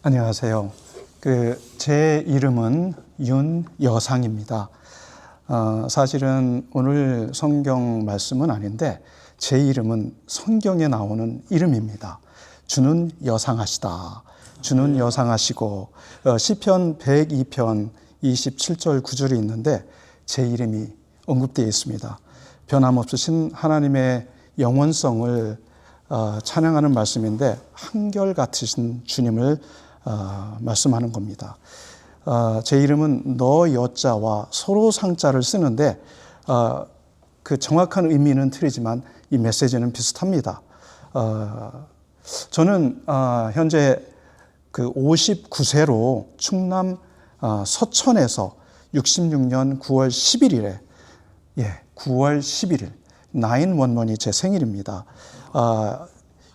안녕하세요. 제 이름은 윤여상입니다. 사실은 오늘 성경 말씀은 아닌데 제 이름은 성경에 나오는 이름입니다. 주는 여상하시다. 주는 여상하시고 시편 102편 27절 9절이 있는데 제 이름이 언급되어 있습니다. 변함없으신 하나님의 영원성을 찬양하는 말씀인데 한결같으신 주님을 말씀하는 겁니다. 제 이름은 너 여자와 서로 상자를 쓰는데 그 정확한 의미는 틀리지만 이 메시지는 비슷합니다. 저는 현재 그 59세로 충남 서천에서 66년 9월 11일에 9월 11일 911이 제 생일입니다.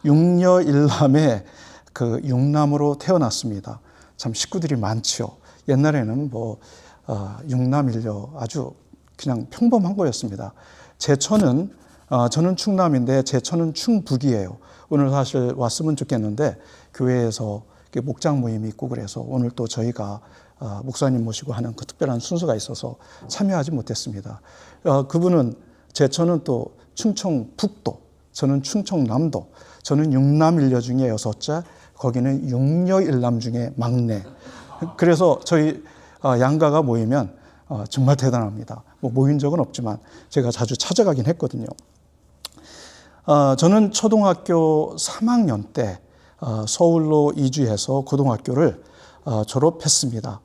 육녀일남의 그 육남으로 태어났습니다. 참 식구들이 많죠. 옛날에는 육남일녀 아주 그냥 평범한 거였습니다. 제천은 저는 충남인데 제천은 충북이에요. 오늘 사실 왔으면 좋겠는데 교회에서 목장 모임이 있고 그래서 오늘 또 저희가 목사님 모시고 하는 그 특별한 순서가 있어서 참여하지 못했습니다. 그분은 제천은 또 충청북도, 저는 충청남도, 저는 육남일녀 중에 6째, 거기는 육녀일남 중에 막내. 그래서 저희 양가가 모이면 정말 대단합니다. 모인 적은 없지만 제가 자주 찾아가긴 했거든요. 저는 초등학교 3학년 때 서울로 이주해서 고등학교를 졸업했습니다.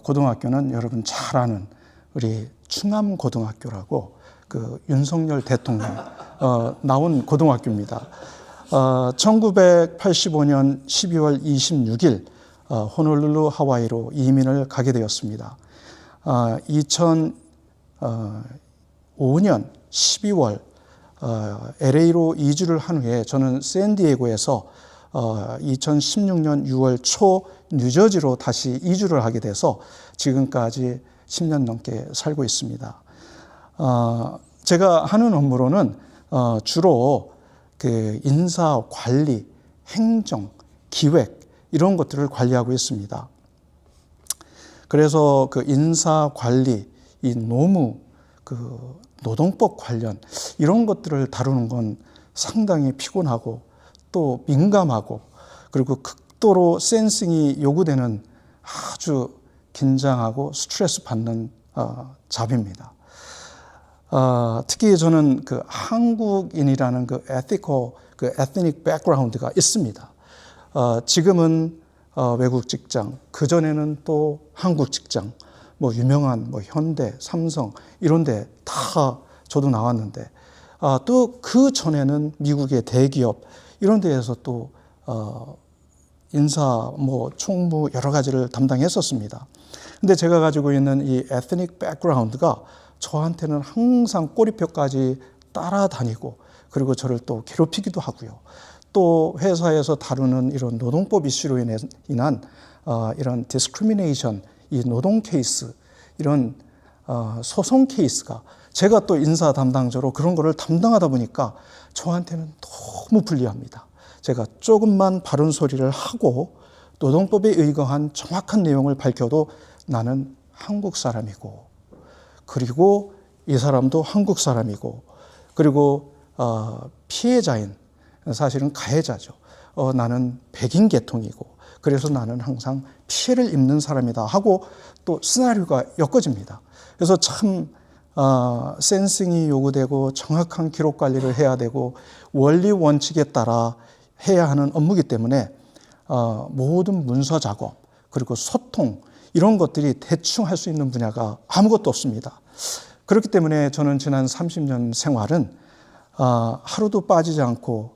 고등학교는 여러분 잘 아는 우리 충암고등학교라고 그 윤석열 대통령 나온 고등학교입니다. 1985년 12월 26일 호놀룰루 하와이로 이민을 가게 되었습니다. 2005년 12월 LA로 이주를 한 후에 저는 샌디에고에서 2016년 6월 초 뉴저지로 다시 이주를 하게 돼서 지금까지 10년 넘게 살고 있습니다. 제가 하는 업무로는 주로 그 인사 관리, 행정, 기획 이런 것들을 관리하고 있습니다. 그래서 그 인사 관리, 이 노무, 그 노동법 관련 이런 것들을 다루는 건 상당히 피곤하고 또 민감하고 그리고 극도로 센싱이 요구되는 아주 긴장하고 스트레스 받는 잡입니다. 특히 저는 그 한국인이라는 그 ethnic background가 있습니다. 지금은 외국 직장, 그전에는 또 한국 직장, 유명한 현대, 삼성 이런 데 다 저도 나왔는데 또 그 전에는 미국의 대기업 이런 데에서 또 인사, 총무 여러 가지를 담당했었습니다. 근데 제가 가지고 있는 이 ethnic background가 저한테는 항상 꼬리표까지 따라다니고 그리고 저를 또 괴롭히기도 하고요. 또 회사에서 다루는 이런 노동법 이슈로 인한 이런 discrimination, 이 노동 케이스, 이런 소송 케이스가 제가 또 인사 담당자로 그런 거를 담당하다 보니까 저한테는 너무 불리합니다. 제가 조금만 바른 소리를 하고 노동법에 의거한 정확한 내용을 밝혀도 나는 한국 사람이고 그리고 이 사람도 한국 사람이고 그리고 피해자인 사실은 가해자죠. 나는 백인 계통이고 그래서 나는 항상 피해를 입는 사람이다 하고 또 시나리오가 엮어집니다. 그래서 참 센싱이 요구되고 정확한 기록 관리를 해야 되고 원리 원칙에 따라 해야 하는 업무이기 때문에 모든 문서 작업 그리고 소통 이런 것들이 대충 할 수 있는 분야가 아무것도 없습니다. 그렇기 때문에 저는 지난 30년 생활은 하루도 빠지지 않고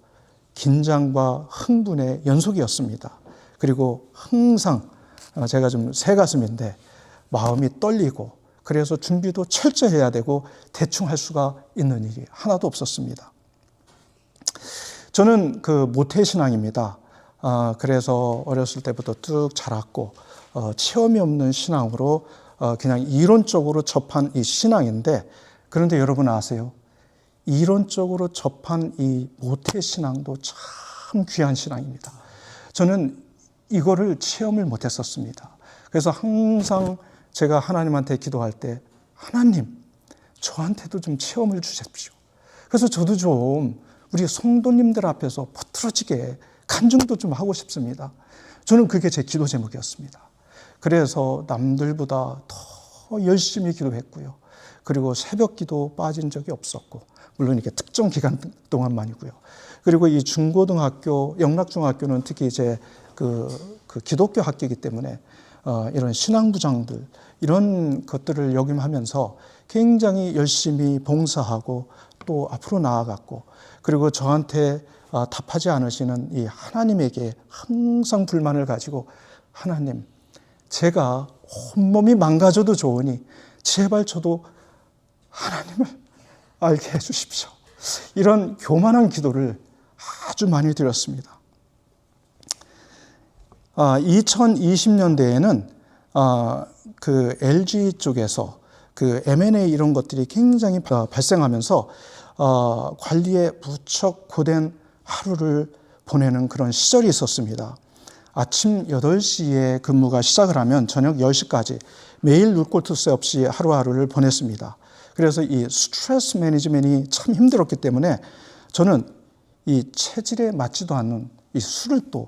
긴장과 흥분의 연속이었습니다. 그리고 항상 제가 좀 새가슴인데 마음이 떨리고 그래서 준비도 철저히 해야 되고 대충 할 수가 있는 일이 하나도 없었습니다. 저는 그 모태신앙입니다. 그래서 어렸을 때부터 쭉 자랐고 체험이 없는 신앙으로 그냥 이론적으로 접한 이 신앙인데 그런데 여러분 아세요? 이론적으로 접한 이 모태신앙도 참 귀한 신앙입니다. 저는 이거를 체험을 못했었습니다. 그래서 항상 제가 하나님한테 기도할 때 하나님, 저한테도 좀 체험을 주십시오. 그래서 저도 좀 우리 성도님들 앞에서 퍼트러지게 간증도 좀 하고 싶습니다. 저는 그게 제 기도 제목이었습니다. 그래서 남들보다 더 열심히 기도했고요. 그리고 새벽 기도 빠진 적이 없었고, 물론 이게 특정 기간 동안만이고요. 그리고 이 중고등학교, 영락중학교는 특히 이제 그 기독교 학교이기 때문에 이런 신앙부장들, 이런 것들을 역임하면서 굉장히 열심히 봉사하고 또 앞으로 나아갔고, 그리고 저한테 답하지 않으시는 이 하나님에게 항상 불만을 가지고, 하나님, 제가 온몸이 망가져도 좋으니 제발 저도 하나님을 알게 해주십시오. 이런 교만한 기도를 아주 많이 드렸습니다. 2020년대에는 그 LG 쪽에서 그 M&A 이런 것들이 굉장히 발생하면서 관리에 무척 고된 하루를 보내는 그런 시절이 있었습니다. 아침 8시에 근무가 시작을 하면 저녁 10시까지 매일 눈 꼴 새 없이 하루하루를 보냈습니다. 그래서 이 스트레스 매니지먼트이 참 힘들었기 때문에 저는 이 체질에 맞지도 않는 이 술을 또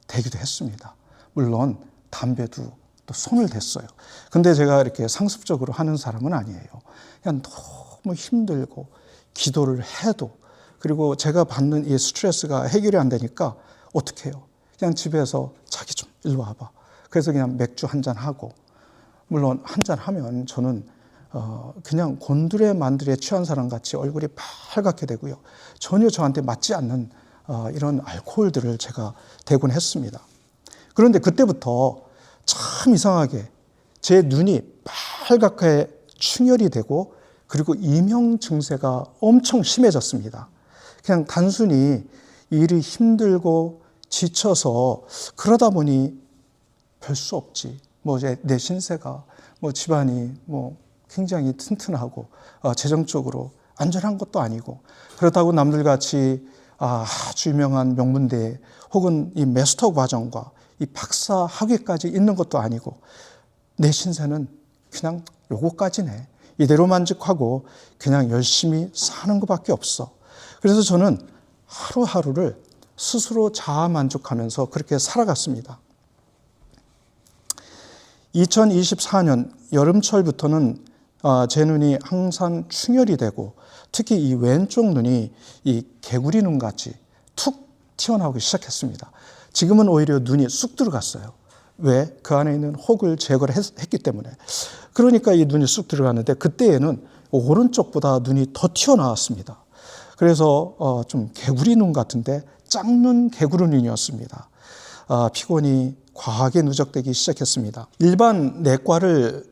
대기도 했습니다. 물론 담배도 또 손을 댔어요. 근데 제가 이렇게 상습적으로 하는 사람은 아니에요. 그냥 너무 힘들고 기도를 해도, 그리고 제가 받는 이 스트레스가 해결이 안 되니까 어떻게 해요? 그냥 집에서 자기 좀 일로 와봐. 그래서 그냥 맥주 한잔 하고, 물론 한잔 하면 저는 그냥 곤드레 만드레 취한 사람 같이 얼굴이 빨갛게 되고요. 전혀 저한테 맞지 않는 이런 알코올들을 제가 대곤 했습니다. 그런데 그때부터 참 이상하게 제 눈이 빨갛게 충혈이 되고, 그리고 이명 증세가 엄청 심해졌습니다. 그냥 단순히 일이 힘들고 지쳐서 그러다 보니 별 수 없지. 뭐 내 신세가 뭐 집안이 뭐 굉장히 튼튼하고 재정적으로 안전한 것도 아니고, 그렇다고 남들같이 아주 유명한 명문대 혹은 이 마스터 과정과 이 박사 학위까지 있는 것도 아니고, 내 신세는 그냥 요거까지네. 이대로 만족하고 그냥 열심히 사는 것밖에 없어. 그래서 저는 하루하루를 스스로 자아 만족하면서 그렇게 살아갔습니다. 2024년 여름철부터는 제 눈이 항상 충혈이 되고, 특히 이 왼쪽 눈이 이 개구리 눈같이 툭 튀어나오기 시작했습니다. 지금은 오히려 눈이 쑥 들어갔어요. 왜? 그 안에 있는 혹을 제거를 했기 때문에. 그러니까 이 눈이 쑥 들어갔는데, 그때에는 오른쪽보다 눈이 더 튀어나왔습니다. 그래서 좀 개구리 눈 같은데 짝눈 개구리 눈이었습니다. 피곤이 과하게 누적되기 시작했습니다. 일반 내과를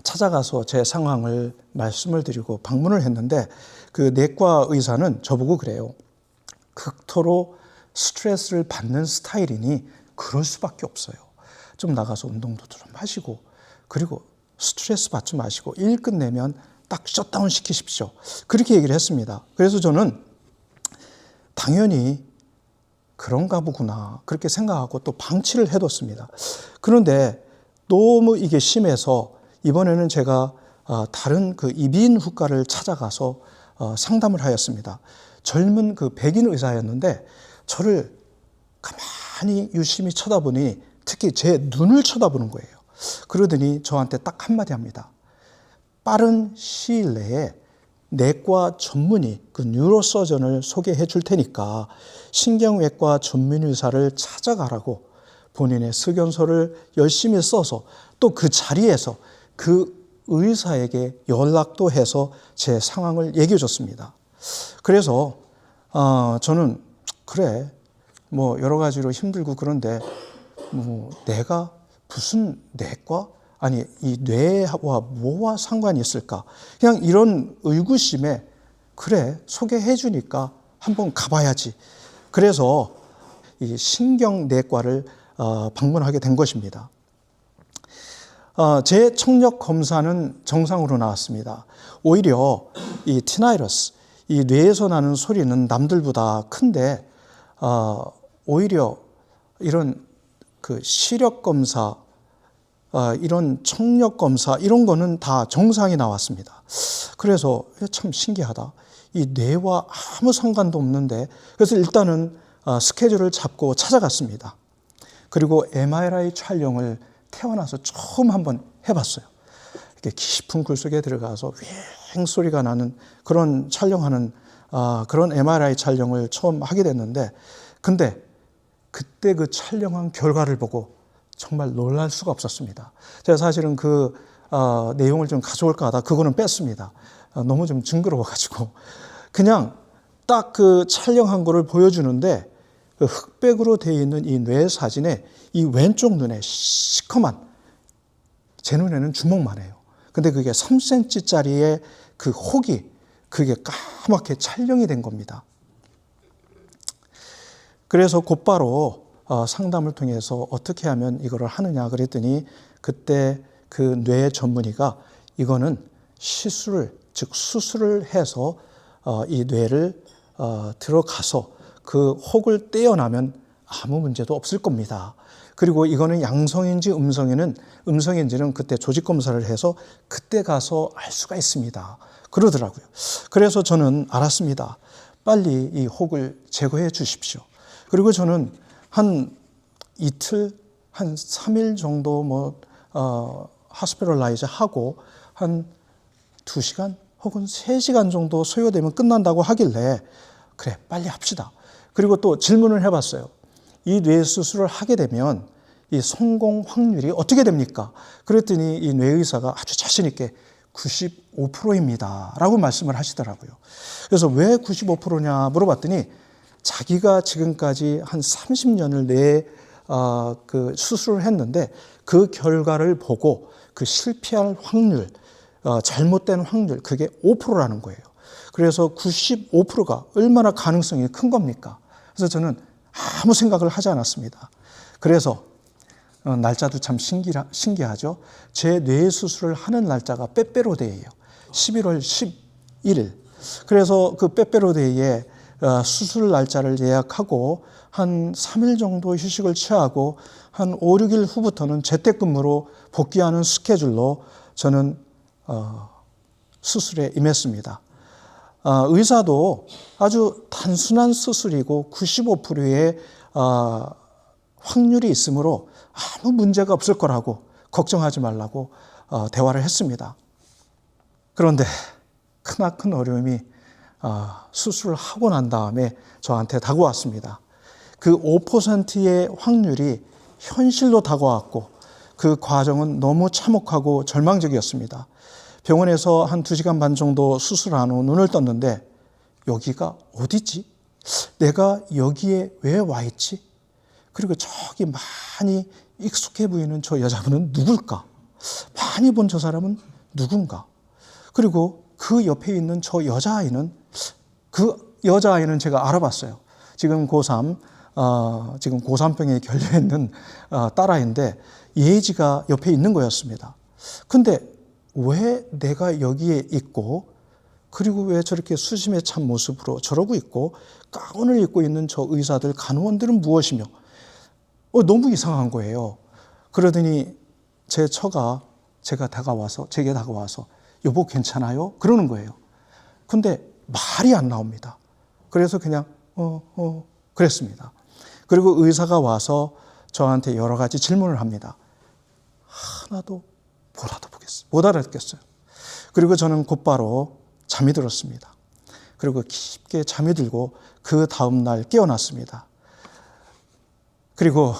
찾아가서 제 상황을 말씀을 드리고 방문을 했는데, 그 내과 의사는 저보고 그래요. 극도로 스트레스를 받는 스타일이니 그럴 수밖에 없어요. 좀 나가서 운동도 좀 하시고, 그리고 스트레스 받지 마시고 일 끝내면 딱 셧다운 시키십시오. 그렇게 얘기를 했습니다. 그래서 저는 당연히 그런가 보구나 그렇게 생각하고 또 방치를 해뒀습니다. 그런데 너무 이게 심해서 이번에는 제가 다른 그 이비인후과를 찾아가서 상담을 하였습니다. 젊은 그 백인 의사였는데 저를 가만히 유심히 쳐다보니, 특히 제 눈을 쳐다보는 거예요. 그러더니 저한테 딱 한마디 합니다. 빠른 시일 내에 내과 전문의, 그 뉴로서전을 소개해 줄 테니까 신경외과 전문 의사를 찾아가라고 본인의 의견서를 열심히 써서 또 그 자리에서 그 의사에게 연락도 해서 제 상황을 얘기해 줬습니다. 그래서 저는 그래, 뭐 여러 가지로 힘들고 그런데 뭐 내가 무슨 내과? 아니 이 뇌와 뭐와 상관이 있을까? 그냥 이런 의구심에 그래 소개해 주니까 한번 가봐야지. 그래서 이 신경내과를 방문하게 된 것입니다. 제 청력 검사는 정상으로 나왔습니다. 오히려 이 티나이러스, 이 뇌에서 나는 소리는 남들보다 큰데 오히려 이런 그 시력 검사, 이런 청력 검사 이런 거는 다 정상이 나왔습니다. 그래서 참 신기하다. 이 뇌와 아무 상관도 없는데, 그래서 일단은 스케줄을 잡고 찾아갔습니다. 그리고 MRI 촬영을 태어나서 처음 한번 해봤어요. 이렇게 깊은 굴 속에 들어가서 윙 소리가 나는 그런 촬영하는 그런 MRI 촬영을 처음 하게 됐는데, 근데 그때 그 촬영한 결과를 보고 정말 놀랄 수가 없었습니다. 제가 사실은 그 내용을 좀 가져올까 하다 그거는 뺐습니다. 너무 좀 징그러워가지고. 그냥 딱 그 촬영한 거를 보여주는데, 그 흑백으로 되어 있는 이 뇌 사진에 이 왼쪽 눈에 시커먼, 제 눈에는 주먹만 해요. 근데 그게 3cm짜리의 그 혹이 그게 까맣게 촬영이 된 겁니다. 그래서 곧바로 상담을 통해서 어떻게 하면 이거를 하느냐 그랬더니, 그때 그 뇌 전문의가 이거는 시술을, 즉 수술을 해서 이 뇌를 들어가서 그 혹을 떼어나면 아무 문제도 없을 겁니다. 그리고 이거는 양성인지 음성인지는 그때 조직 검사를 해서 그때 가서 알 수가 있습니다. 그러더라고요. 그래서 저는 알았습니다. 빨리 이 혹을 제거해 주십시오. 그리고 저는 한 이틀, 한 3일 정도 하스피럴라이즈 하고 한 2시간 혹은 3시간 정도 소요되면 끝난다고 하길래, 그래 빨리 합시다. 그리고 또 질문을 해봤어요. 이 뇌 수술을 하게 되면 이 성공 확률이 어떻게 됩니까? 그랬더니 이 뇌의사가 아주 자신 있게 95%입니다 라고 말씀을 하시더라고요. 그래서 왜 95%냐 물어봤더니, 자기가 지금까지 한 30년을 뇌 그 수술을 했는데 그 결과를 보고 그 실패할 확률, 잘못된 확률, 그게 5%라는 거예요. 그래서 95%가 얼마나 가능성이 큰 겁니까? 그래서 저는 아무 생각을 하지 않았습니다. 그래서 날짜도 참 신기하죠. 제 뇌 수술을 하는 날짜가 빼빼로데이예요. 11월 11일. 그래서 그 빼빼로데이에 수술 날짜를 예약하고 한 3일 정도 휴식을 취하고 한 5, 6일 후부터는 재택근무로 복귀하는 스케줄로 저는 수술에 임했습니다. 의사도 아주 단순한 수술이고 95%의 확률이 있으므로 아무 문제가 없을 거라고, 걱정하지 말라고 대화를 했습니다. 그런데 크나큰 어려움이 수술을 하고 난 다음에 저한테 다가왔습니다. 그 5%의 확률이 현실로 다가왔고, 그 과정은 너무 참혹하고 절망적이었습니다. 병원에서 한 2시간 반 정도 수술한 후 눈을 떴는데, 여기가 어디지? 내가 여기에 왜 와 있지? 그리고 저기 많이 익숙해 보이는 저 여자분은 누굴까? 많이 본 저 사람은 누군가? 그리고 그 옆에 있는 저 여자아이는, 그 여자아이는 제가 알아봤어요. 지금 고3, 지금 고3병에 결려있는 딸아이인데 예지가 옆에 있는 거였습니다. 근데 왜 내가 여기에 있고, 그리고 왜 저렇게 수심에 찬 모습으로 저러고 있고, 가운을 입고 있는 저 의사들, 간호원들은 무엇이며, 너무 이상한 거예요. 그러더니 제 처가 제게 다가와서 여보 괜찮아요? 그러는 거예요. 근데 말이 안 나옵니다. 그래서 그냥 그랬습니다. 그리고 의사가 와서 저한테 여러 가지 질문을 합니다. 하나도 못 알아듣겠어요. 그리고 저는 곧바로 잠이 들었습니다. 그리고 깊게 잠이 들고 그 다음 날 깨어났습니다. 그리고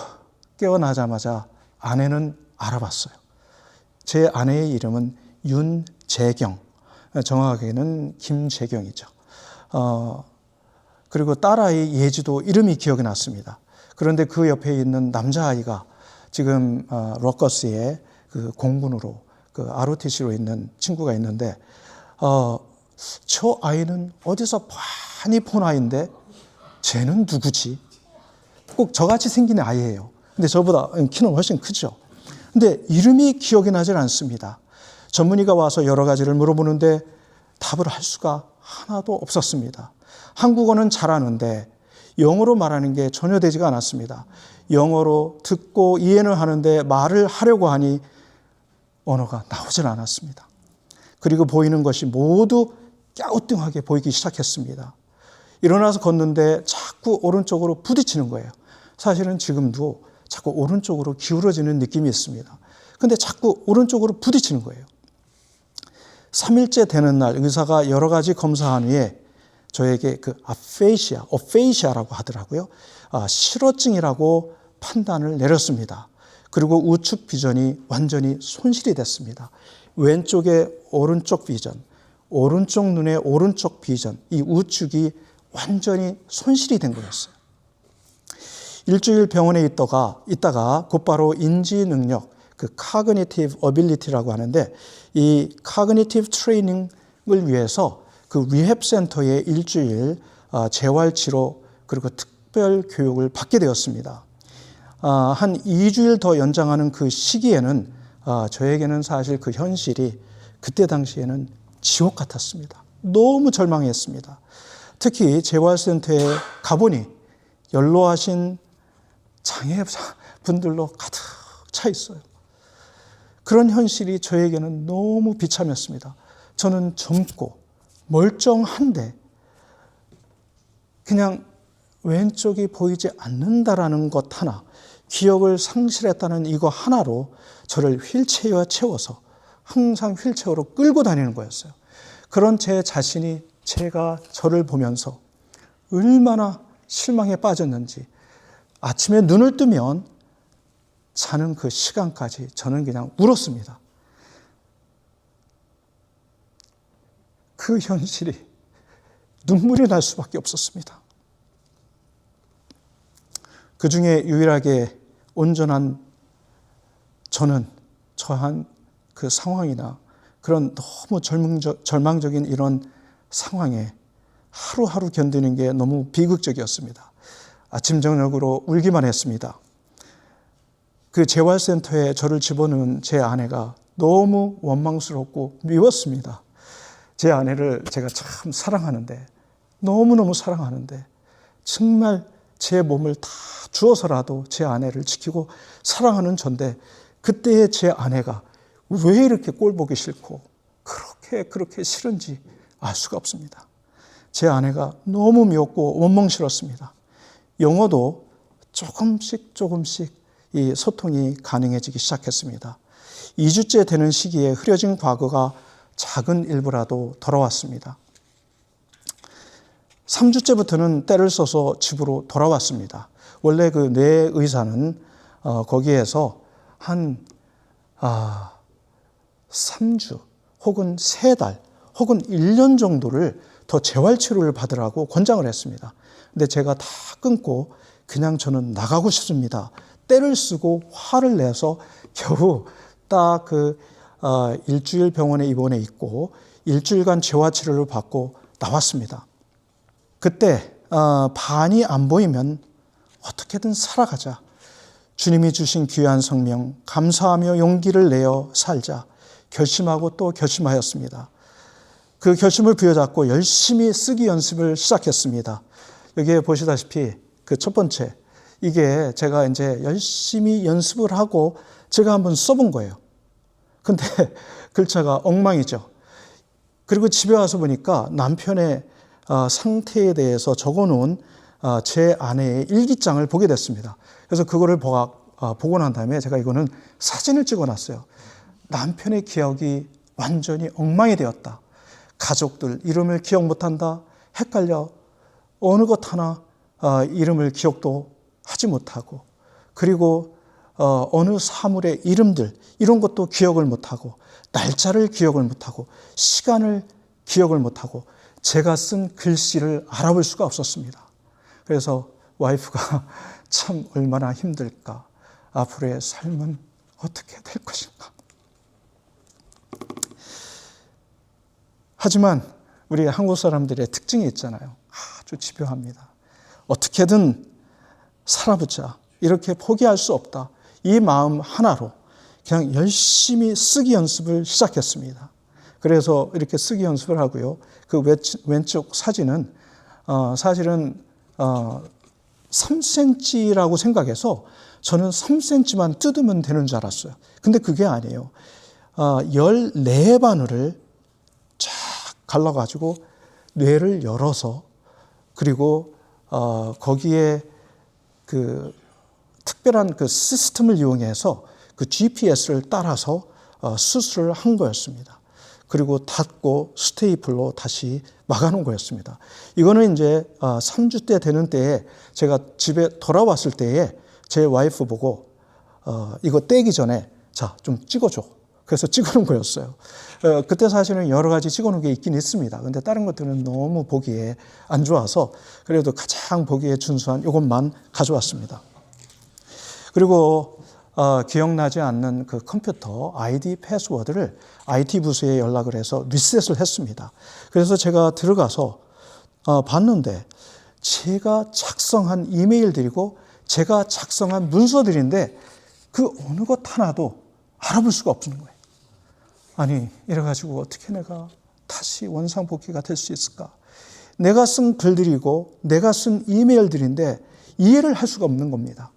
깨어나자마자 아내는 알아봤어요. 제 아내의 이름은 윤재경, 정확하게는 김재경이죠. 그리고 딸아이 예지도 이름이 기억이 났습니다. 그런데 그 옆에 있는 남자아이가 지금 러커스에 그 공군으로, 그 ROTC로 있는 친구가 있는데, 저 아이는 어디서 많이 본 아이인데 쟤는 누구지? 꼭 저같이 생긴 아이예요. 근데 저보다 키는 훨씬 크죠. 근데 이름이 기억이 나질 않습니다. 전문의가 와서 여러 가지를 물어보는데 답을 할 수가 하나도 없었습니다. 한국어는 잘하는데 영어로 말하는 게 전혀 되지가 않았습니다. 영어로 듣고 이해는 하는데 말을 하려고 하니 언어가 나오질 않았습니다. 그리고 보이는 것이 모두 갸우뚱하게 보이기 시작했습니다. 일어나서 걷는데 자꾸 오른쪽으로 부딪히는 거예요. 사실은 지금도 자꾸 오른쪽으로 기울어지는 느낌이 있습니다. 근데 자꾸 오른쪽으로 부딪히는 거예요. 3일째 되는 날 의사가 여러 가지 검사한 후에 저에게 그 어페이시아라고 하더라고요. 실어증이라고 판단을 내렸습니다. 그리고 우측 비전이 완전히 손실이 됐습니다. 왼쪽의 오른쪽 비전, 오른쪽 눈의 오른쪽 비전, 이 우측이 완전히 손실이 된 거였어요. 일주일 병원에 있다가 곧바로 인지 능력, 그 cognitive ability라고 하는데 이 cognitive 트레이닝을 위해서 그 리헵 센터에 일주일 재활 치료 그리고 특별 교육을 받게 되었습니다. 한 2주일 더 연장하는 그 시기에는 저에게는 사실 그 현실이 그때 당시에는 지옥 같았습니다. 너무 절망했습니다. 특히 재활센터에 가보니 연로하신 장애분들로 가득 차 있어요. 그런 현실이 저에게는 너무 비참했습니다. 저는 젊고 멀쩡한데 그냥 왼쪽이 보이지 않는다라는 것 하나, 기억을 상실했다는 이거 하나로 저를 휠체어에 채워서 항상 휠체어로 끌고 다니는 거였어요. 그런 제 자신이 제가 저를 보면서 얼마나 실망에 빠졌는지 아침에 눈을 뜨면 자는 그 시간까지 저는 그냥 울었습니다. 그 현실이 눈물이 날 수밖에 없었습니다. 그 중에 유일하게 온전한 저는 처한 그 상황이나 그런 너무 절망적인 이런 상황에 하루하루 견디는 게 너무 비극적이었습니다. 아침 저녁으로 울기만 했습니다. 그 재활센터에 저를 집어넣은 제 아내가 너무 원망스럽고 미웠습니다. 제 아내를 제가 참 사랑하는데, 너무너무 사랑하는데 정말 제 몸을 다 주어서라도 제 아내를 지키고 사랑하는 전데 그때의 제 아내가 왜 이렇게 꼴 보기 싫고 그렇게 싫은지 알 수가 없습니다. 제 아내가 너무 미웠고 원망 싫었습니다. 영어도 조금씩 이 소통이 가능해지기 시작했습니다. 2주째 되는 시기에 흐려진 과거가 작은 일부라도 돌아왔습니다. 3주째부터는 때를 써서 집으로 돌아왔습니다. 원래 그 뇌 의사는 거기에서 한 3주 혹은 3달 혹은 1년 정도를 더 재활치료를 받으라고 권장을 했습니다. 근데 제가 다 끊고 그냥 저는 나가고 싶습니다. 때를 쓰고 화를 내서 겨우 딱 그 일주일 병원에 입원해 있고 일주일간 재활치료를 받고 나왔습니다. 그때 반이 안 보이면 어떻게든 살아가자. 주님이 주신 귀한 생명 감사하며 용기를 내어 살자. 결심하고 또 결심하였습니다. 그 결심을 부여잡고 열심히 쓰기 연습을 시작했습니다. 여기에 보시다시피 그 첫 번째, 이게 제가 이제 열심히 연습을 하고 제가 한번 써본 거예요. 근데 글자가 엉망이죠. 그리고 집에 와서 보니까 남편의 상태에 대해서 적어놓은 제 아내의 일기장을 보게 됐습니다. 그래서 그거를 보고 난 다음에 제가 이거는 사진을 찍어놨어요. 남편의 기억이 완전히 엉망이 되었다. 가족들 이름을 기억 못한다. 헷갈려. 어느 것 하나 이름을 기억도 하지 못하고, 그리고 어느 사물의 이름들 이런 것도 기억을 못하고, 날짜를 기억을 못하고, 시간을 기억을 못하고, 제가 쓴 글씨를 알아볼 수가 없었습니다. 그래서 와이프가 참 얼마나 힘들까, 앞으로의 삶은 어떻게 될 것인가. 하지만 우리 한국 사람들의 특징이 있잖아요. 아주 집요합니다. 어떻게든 살아보자. 이렇게 포기할 수 없다. 이 마음 하나로 그냥 열심히 쓰기 연습을 시작했습니다. 그래서 이렇게 쓰기 연습을 하고요. 그 왼쪽 사진은 사실은 3cm라고 생각해서 저는 3cm만 뜯으면 되는 줄 알았어요. 근데 그게 아니에요. 14바늘을 쫙 갈라가지고 뇌를 열어서 그리고 거기에 그 특별한 그 시스템을 이용해서 그 GPS를 따라서 수술을 한 거였습니다. 그리고 닫고 스테이플로 다시 막아놓은 거였습니다. 이거는 이제 3주 때 되는 때에 제가 집에 돌아왔을 때에 제 와이프 보고 이거 떼기 전에 자, 좀 찍어줘. 그래서 찍어놓은 거였어요. 그때 사실은 여러 가지 찍어놓은 게 있긴 있습니다. 근데 다른 것들은 너무 보기에 안 좋아서 그래도 가장 보기에 준수한 이것만 가져왔습니다. 그리고 기억나지 않는 그 컴퓨터 아이디 패스워드를 IT 부서에 연락을 해서 리셋을 했습니다. 그래서 제가 들어가서 봤는데 제가 작성한 이메일들이고 제가 작성한 문서들인데 그 어느 것 하나도 알아볼 수가 없는 거예요. 아니 이래가지고 어떻게 내가 다시 원상복귀가 될 수 있을까? 내가 쓴 글들이고 내가 쓴 이메일들인데 이해를 할 수가 없는 겁니다.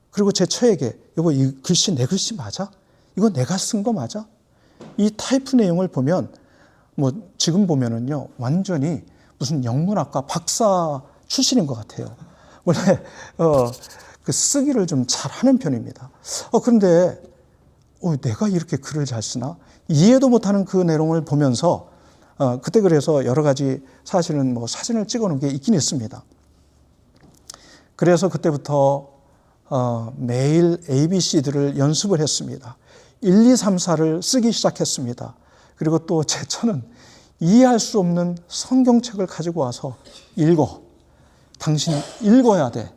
그리고 제 처에게 여보 이 글씨 내 글씨 맞아? 이거 내가 쓴 거 맞아? 이 타이프 내용을 보면 뭐 지금 보면은요 완전히 무슨 영문학과 박사 출신인 것 같아요. 원래 그 쓰기를 좀 잘하는 편입니다. 그런데 내가 이렇게 글을 잘 쓰나? 이해도 못하는 그 내용을 보면서 그때 그래서 여러 가지 사실은 뭐 사진을 찍어놓은 게 있긴 있습니다. 그래서 그때부터 매일 ABC들을 연습을 했습니다. 1, 2, 3, 4를 쓰기 시작했습니다. 그리고 또 제 처는 이해할 수 없는 성경책을 가지고 와서 읽어. 당신 읽어야 돼.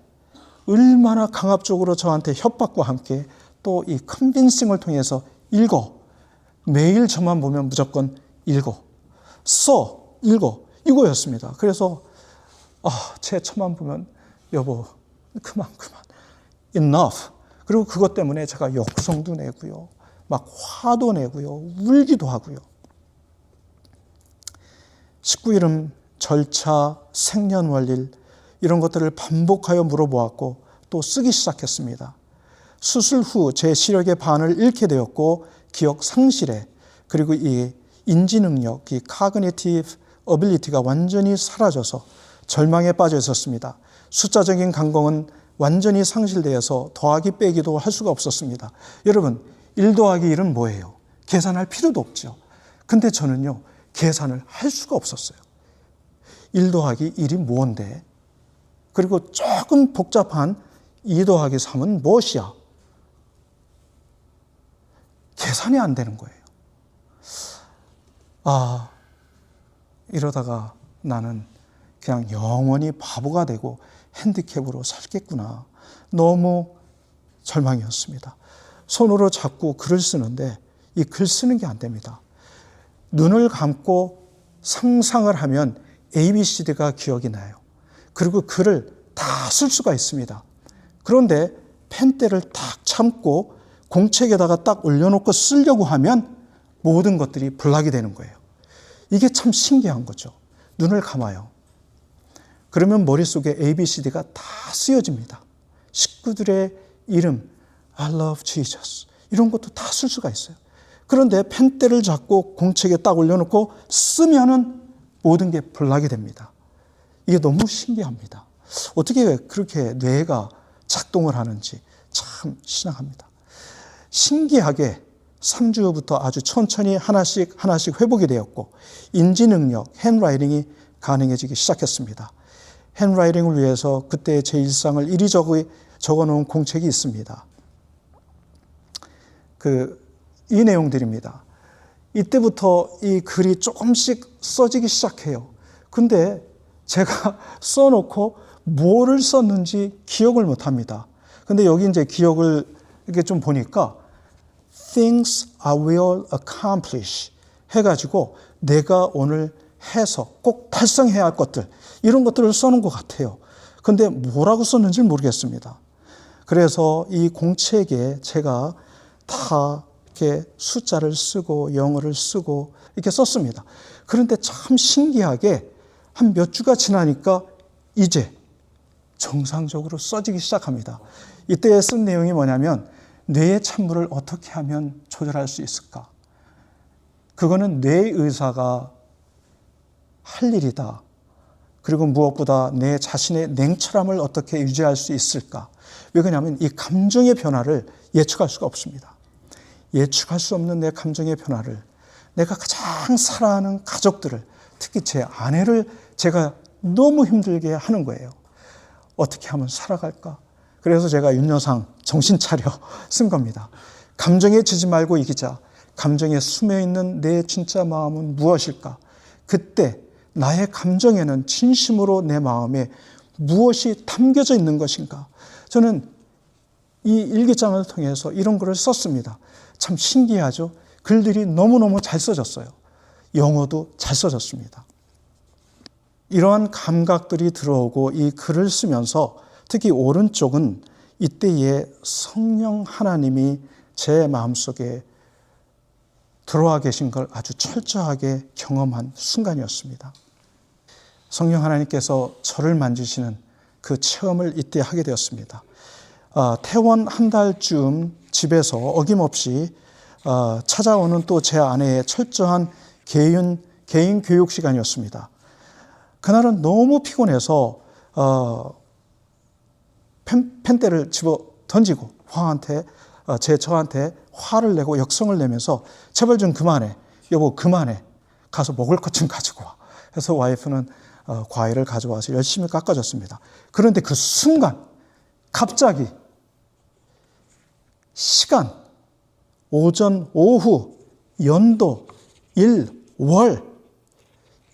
얼마나 강압적으로 저한테 협박과 함께 또 이 컨빈싱을 통해서 읽어. 매일 저만 보면 무조건 읽어. 써. 읽어. 이거였습니다. 그래서 제 처만 보면 여보 그만. enough. 그리고 그것 때문에 제가 욕성도 내고요. 막 화도 내고요. 울기도 하고요. 식구 이름, 절차, 생년월일 이런 것들을 반복하여 물어보았고 또 쓰기 시작했습니다. 수술 후 제 시력의 반을 잃게 되었고 기억 상실에 그리고 이 인지 능력, 이 cognitive ability가 완전히 사라져서 절망에 빠져 있었습니다. 숫자적인 감각은 완전히 상실되어서 더하기 빼기도 할 수가 없었습니다. 여러분 1 더하기 1은 뭐예요? 계산할 필요도 없죠. 근데 저는요 계산을 할 수가 없었어요. 1 더하기 1이 뭔데? 그리고 조금 복잡한 2 더하기 3은 무엇이야? 계산이 안 되는 거예요. 이러다가 나는 그냥 영원히 바보가 되고 핸디캡으로 살겠구나. 너무 절망이었습니다. 손으로 자꾸 글을 쓰는데 이 글 쓰는 게 안 됩니다. 눈을 감고 상상을 하면 ABCD가 기억이 나요. 그리고 글을 다 쓸 수가 있습니다. 그런데 펜대를 딱 참고 공책에다가 딱 올려놓고 쓰려고 하면 모든 것들이 블락이 되는 거예요. 이게 참 신기한 거죠. 눈을 감아요. 그러면 머릿속에 ABCD가 다 쓰여집니다. 식구들의 이름, I love Jesus 이런 것도 다 쓸 수가 있어요. 그런데 펜대를 잡고 공책에 딱 올려놓고 쓰면은 모든 게 블락이 됩니다. 이게 너무 신기합니다. 어떻게 그렇게 뇌가 작동을 하는지 참 신기합니다. 신기하게 3주 후부터 아주 천천히 하나씩 회복이 되었고 인지 능력, 핸드라이팅이 가능해지기 시작했습니다. 핸드라이팅을 위해서 그때 제 일상을 이리저리 적어놓은 공책이 있습니다. 이 내용들입니다. 이때부터 이 글이 조금씩 써지기 시작해요. 근데 제가 써놓고 뭐를 썼는지 기억을 못합니다. 근데 여기 이제 기억을 이렇게 좀 보니까 things I will accomplish 해가지고 내가 오늘 해서 꼭 달성해야 할 것들 이런 것들을 써놓은 것 같아요. 근데 뭐라고 썼는지 모르겠습니다. 그래서 이 공책에 제가 다 이렇게 숫자를 쓰고 영어를 쓰고 이렇게 썼습니다. 그런데 참 신기하게 한 몇 주가 지나니까 이제 정상적으로 써지기 시작합니다. 이때 쓴 내용이 뭐냐면 뇌의 찬물을 어떻게 하면 조절할 수 있을까? 그거는 뇌 의사가 할 일이다. 그리고 무엇보다 내 자신의 냉철함을 어떻게 유지할 수 있을까? 왜 그러냐면 이 감정의 변화를 예측할 수가 없습니다. 예측할 수 없는 내 감정의 변화를, 내가 가장 사랑하는 가족들을, 특히 제 아내를 제가 너무 힘들게 하는 거예요. 어떻게 하면 살아갈까? 그래서 제가 윤여상 정신 차려 쓴 겁니다. 감정에 지지 말고 이기자. 감정에 숨어있는 내 진짜 마음은 무엇일까? 그때 나의 감정에는 진심으로 내 마음에 무엇이 담겨져 있는 것인가? 저는 이 일기장을 통해서 이런 글을 썼습니다. 참 신기하죠? 글들이 너무너무 잘 써졌어요. 영어도 잘 써졌습니다. 이러한 감각들이 들어오고 이 글을 쓰면서 특히 오른쪽은 이때의 성령 하나님이 제 마음속에 들어와 계신 걸 아주 철저하게 경험한 순간이었습니다. 성령 하나님께서 저를 만지시는 그 체험을 이때 하게 되었습니다. 퇴원 한 달쯤 집에서 어김없이 찾아오는 또 제 아내의 철저한 개인 교육 시간이었습니다. 그날은 너무 피곤해서 펜대를 집어 던지고 저한테 화를 내고 역성을 내면서 제발 좀 그만해. 여보 그만해. 가서 먹을 것 좀 가지고 와. 그래서 와이프는 과일을 가져와서 열심히 깎아줬습니다. 그런데 그 순간 갑자기 시간, 오전, 오후, 연도, 일, 월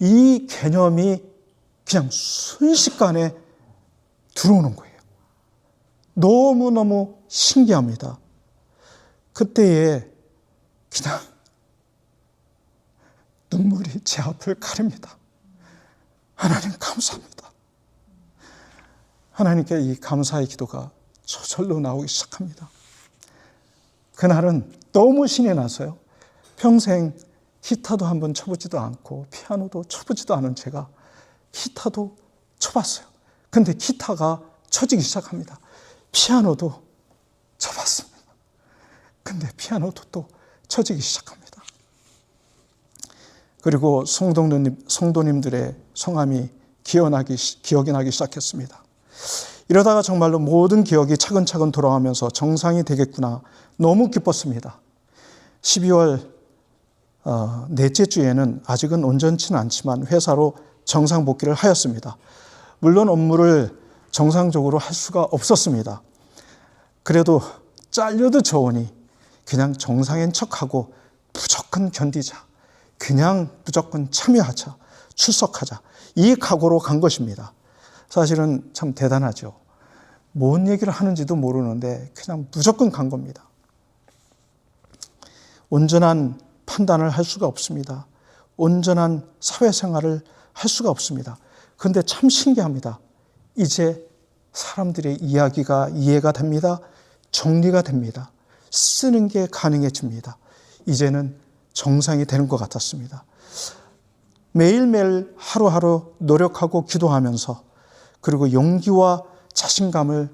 이 개념이 그냥 순식간에 들어오는 거예요. 너무너무 신기합니다. 그때에 그냥 눈물이 제 앞을 가립니다. 하나님 감사합니다. 하나님께 이 감사의 기도가 저절로 나오기 시작합니다. 그날은 너무 신이 나서요. 평생 기타도 한번 쳐보지도 않고 피아노도 쳐보지도 않은 제가 기타도 쳐봤어요. 근데 기타가 쳐지기 시작합니다. 피아노도 쳐봤습니다. 근데 피아노도 또 쳐지기 시작합니다. 그리고 성도님들의 성함이 기억이 나기 시작했습니다. 이러다가 정말로 모든 기억이 차근차근 돌아오면서 정상이 되겠구나. 너무 기뻤습니다. 12월 넷째 주에는 아직은 온전치는 않지만 회사로 정상 복귀를 하였습니다. 물론 업무를 정상적으로 할 수가 없었습니다. 그래도 잘려도 좋으니 그냥 정상인 척하고 무조건 견디자. 그냥 무조건 참여하자. 출석하자. 이 각오로 간 것입니다. 사실은 참 대단하죠. 뭔 얘기를 하는지도 모르는데 그냥 무조건 간 겁니다. 온전한 판단을 할 수가 없습니다. 온전한 사회생활을 할 수가 없습니다. 그런데 참 신기합니다. 이제 사람들의 이야기가 이해가 됩니다. 정리가 됩니다. 쓰는 게 가능해집니다. 이제는 정상이 되는 것 같았습니다. 매일매일 하루하루 노력하고 기도하면서 그리고 용기와 자신감을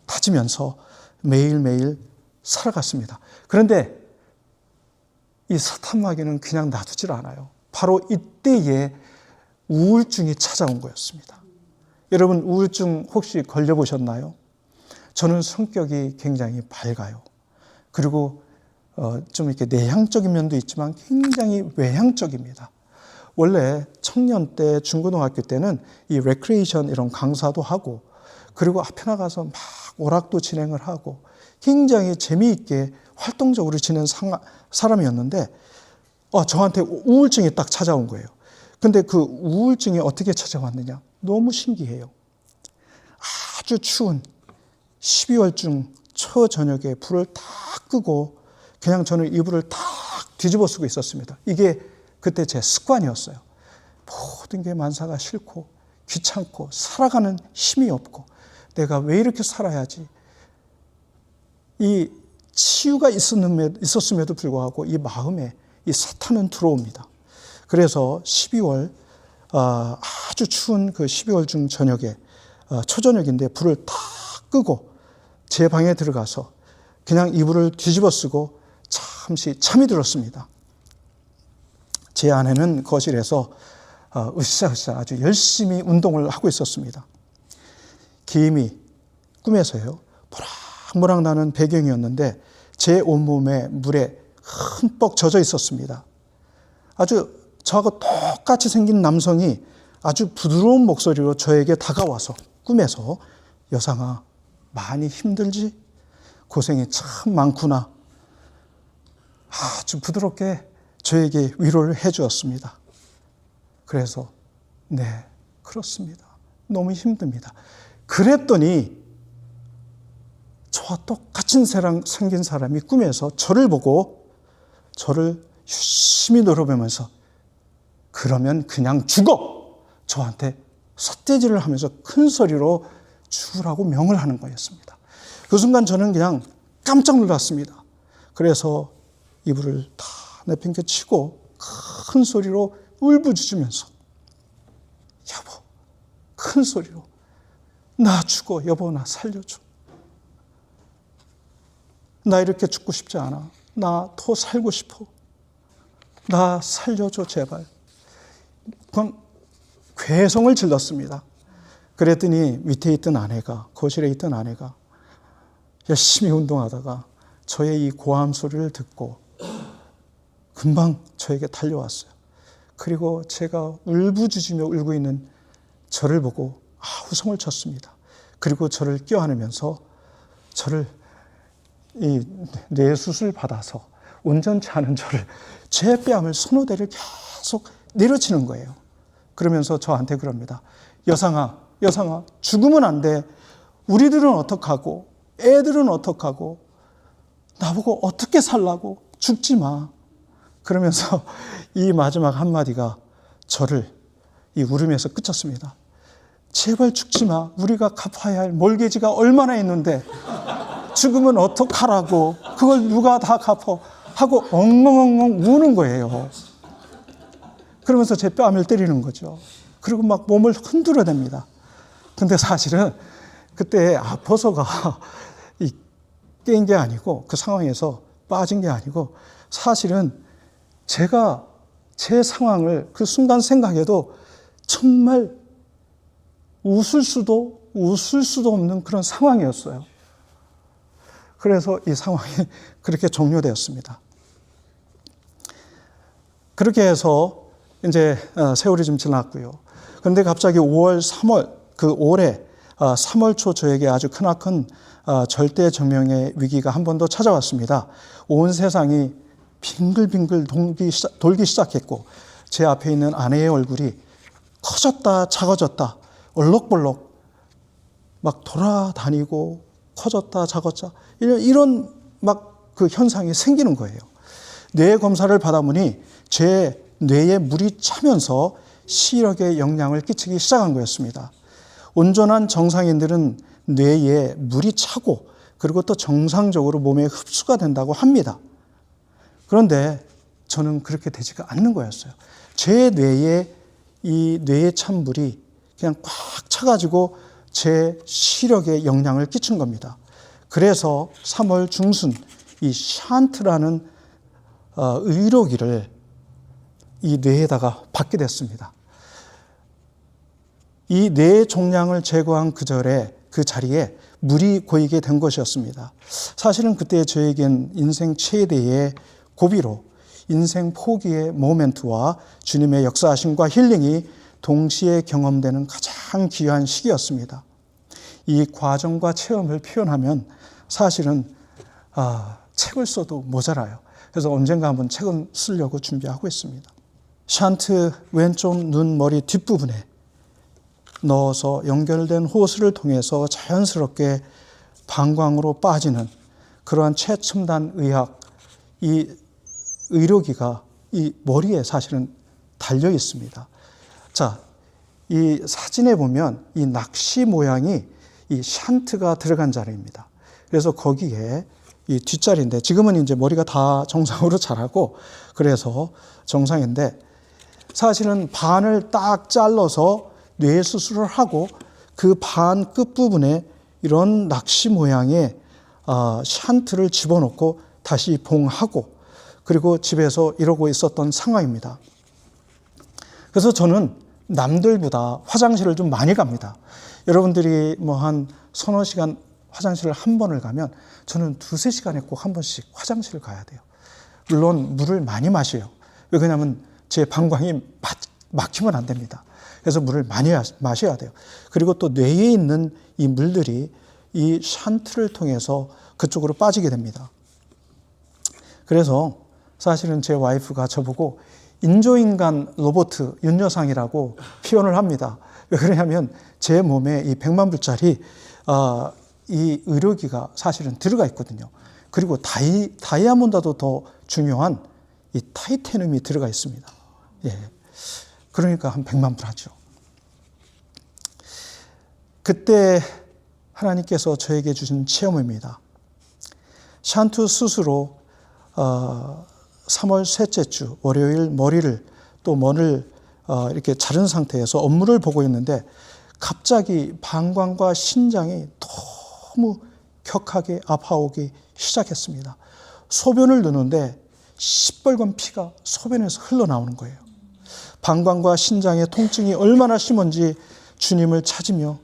다지면서 매일매일 살아갔습니다. 그런데 이 사탄마귀는 그냥 놔두질 않아요. 바로 이때에 우울증이 찾아온 거였습니다. 여러분 우울증 혹시 걸려보셨나요? 저는 성격이 굉장히 밝아요. 그리고 좀 이렇게 내향적인 면도 있지만 굉장히 외향적입니다. 원래 청년 때 중고등학교 때는 이 레크레이션 이런 강사도 하고 그리고 앞에 나가서 막 오락도 진행을 하고 굉장히 재미있게 활동적으로 지낸 사람이었는데 저한테 우울증이 딱 찾아온 거예요. 근데 그 우울증이 어떻게 찾아왔느냐? 너무 신기해요. 아주 추운 12월중 초저녁에 불을 다 끄고 그냥 저는 이불을 탁 뒤집어 쓰고 있었습니다. 이게 그때 제 습관이었어요. 모든 게 만사가 싫고 귀찮고 살아가는 힘이 없고 내가 왜 이렇게 살아야지. 이 치유가 있었음에도 불구하고 이 마음에 이 사탄은 들어옵니다. 그래서 12월 아주 추운 그 12월 중 저녁에 초저녁인데 불을 다 끄고 제 방에 들어가서 그냥 이불을 뒤집어 쓰고 잠이 들었습니다. 제 아내는 거실에서 으쌰으쌰 아주 열심히 운동을 하고 있었습니다. 기임이 꿈에서요, 모락모락 나는 배경이었는데 제 온몸에 물에 흠뻑 젖어 있었습니다. 아주 저하고 똑같이 생긴 남성이 아주 부드러운 목소리로 저에게 다가와서 꿈에서 여상아, 많이 힘들지? 고생이 참 많구나. 아주 부드럽게 저에게 위로를 해 주었습니다. 그래서 네, 그렇습니다. 너무 힘듭니다. 그랬더니 저와 똑같은 생긴 사람이 꿈에서 저를 보고 저를 유심히 노려보면서 그러면 그냥 죽어! 저한테 삿대질을 하면서 큰 소리로 죽으라고 명을 하는 거였습니다. 그 순간 저는 그냥 깜짝 놀랐습니다. 그래서 이불을 다 내팽개치고 큰 소리로 울부짖으면서 여보, 큰 소리로 나 죽어, 여보 나 살려줘. 나 이렇게 죽고 싶지 않아. 나 더 살고 싶어. 나 살려줘 제발. 그건 괴성을 질렀습니다. 그랬더니 밑에 있던 아내가, 거실에 있던 아내가 열심히 운동하다가 저의 이 고함 소리를 듣고 금방 저에게 달려왔어요. 그리고 제가 울부짖으며 울고 있는 저를 보고 웃음을 쳤습니다. 그리고 저를 껴안으면서 저를 이 뇌수술 받아서 온전치 않은 저를, 제 뺨을 손오대를 계속 내려치는 거예요. 그러면서 저한테 그럽니다. 여상아, 죽으면 안 돼. 우리들은 어떡하고, 애들은 어떡하고, 나보고 어떻게 살라고, 죽지 마. 그러면서 이 마지막 한마디가 저를 이 울음에서 끝쳤습니다. 제발 죽지 마. 우리가 갚아야 할 몰개지가 얼마나 있는데 죽으면 어떡하라고, 그걸 누가 다 갚어 하고 엉엉엉엉 우는 거예요. 그러면서 제 뺨을 때리는 거죠. 그리고 막 몸을 흔들어댑니다. 근데 사실은 그때 아파서가 깬 게 아니고, 그 상황에서 빠진 게 아니고, 사실은 제가 제 상황을 그 순간 생각해도 정말 웃을 수도 없는 그런 상황이었어요. 그래서 이 상황이 그렇게 종료되었습니다. 그렇게 해서 이제 세월이 좀 지났고요. 그런데 갑자기 5월, 3월, 그 올해 3월 초 저에게 아주 크나큰 절대정명의 위기가 한 번 더 찾아왔습니다. 온 세상이 빙글빙글 돌기 시작했고, 제 앞에 있는 아내의 얼굴이 커졌다 작아졌다 얼럭벌럭 막 돌아다니고 커졌다 작았다 이런 막 그 현상이 생기는 거예요. 뇌 검사를 받아보니 제 뇌에 물이 차면서 시력에 영향을 끼치기 시작한 거였습니다. 온전한 정상인들은 뇌에 물이 차고 그리고 또 정상적으로 몸에 흡수가 된다고 합니다. 그런데 저는 그렇게 되지가 않는 거였어요. 제 뇌에 이 뇌에 찬 물이 그냥 꽉 차가지고 제 시력에 영향을 끼친 겁니다. 그래서 3월 중순 이 샨트라는 의료기를 이 뇌에다가 받게 됐습니다. 이 뇌 종양을 제거한 그 자리에 물이 고이게 된 것이었습니다. 사실은 그때 저에겐 인생 최대의 고비로 인생 포기의 모멘트와 주님의 역사하심과 힐링이 동시에 경험되는 가장 귀한 시기였습니다. 이 과정과 체험을 표현하면 사실은 책을 써도 모자라요. 그래서 언젠가 한번 책은 쓰려고 준비하고 있습니다. 샨트 왼쪽 눈 머리 뒷부분에 넣어서 연결된 호스를 통해서 자연스럽게 방광으로 빠지는 그러한 최첨단 의학, 이 의료기가 이 머리에 사실은 달려 있습니다. 자, 이 사진에 보면 이 낚시 모양이 이 샨트가 들어간 자리입니다. 그래서 거기에 이 뒷자리인데, 지금은 이제 머리가 다 정상으로 자라고 그래서 정상인데, 사실은 반을 딱 잘라서 뇌 수술을 하고 그 반 끝부분에 이런 낚시 모양의 샨트를 집어넣고 다시 봉하고 그리고 집에서 이러고 있었던 상황입니다. 그래서 저는 남들보다 화장실을 좀 많이 갑니다. 여러분들이 뭐 한 서너 시간 화장실을 한 번을 가면 저는 두세 시간에 꼭 한 번씩 화장실을 가야 돼요. 물론 물을 많이 마셔요. 왜냐하면 제 방광이 막히면 안 됩니다. 그래서 물을 많이 마셔야 돼요. 그리고 또 뇌에 있는 이 물들이 이 샨트를 통해서 그쪽으로 빠지게 됩니다. 그래서 사실은 제 와이프가 저보고 인조인간 로봇 윤여상이라고 표현을 합니다. 왜 그러냐면 제 몸에 이 100만 불짜리 이 의료기가 사실은 들어가 있거든요. 그리고 다이아몬드도 더 중요한 이 타이타늄이 들어가 있습니다. 예. 그러니까 한 100만 불 하죠. 그때 하나님께서 저에게 주신 체험입니다. 샨트 수술로 3월 셋째 주 월요일 머리를 또 머리를 이렇게 자른 상태에서 업무를 보고 있는데 갑자기 방광과 신장이 너무 격하게 아파오기 시작했습니다. 소변을 누는데 시뻘건 피가 소변에서 흘러나오는 거예요. 방광과 신장의 통증이 얼마나 심한지 주님을 찾으며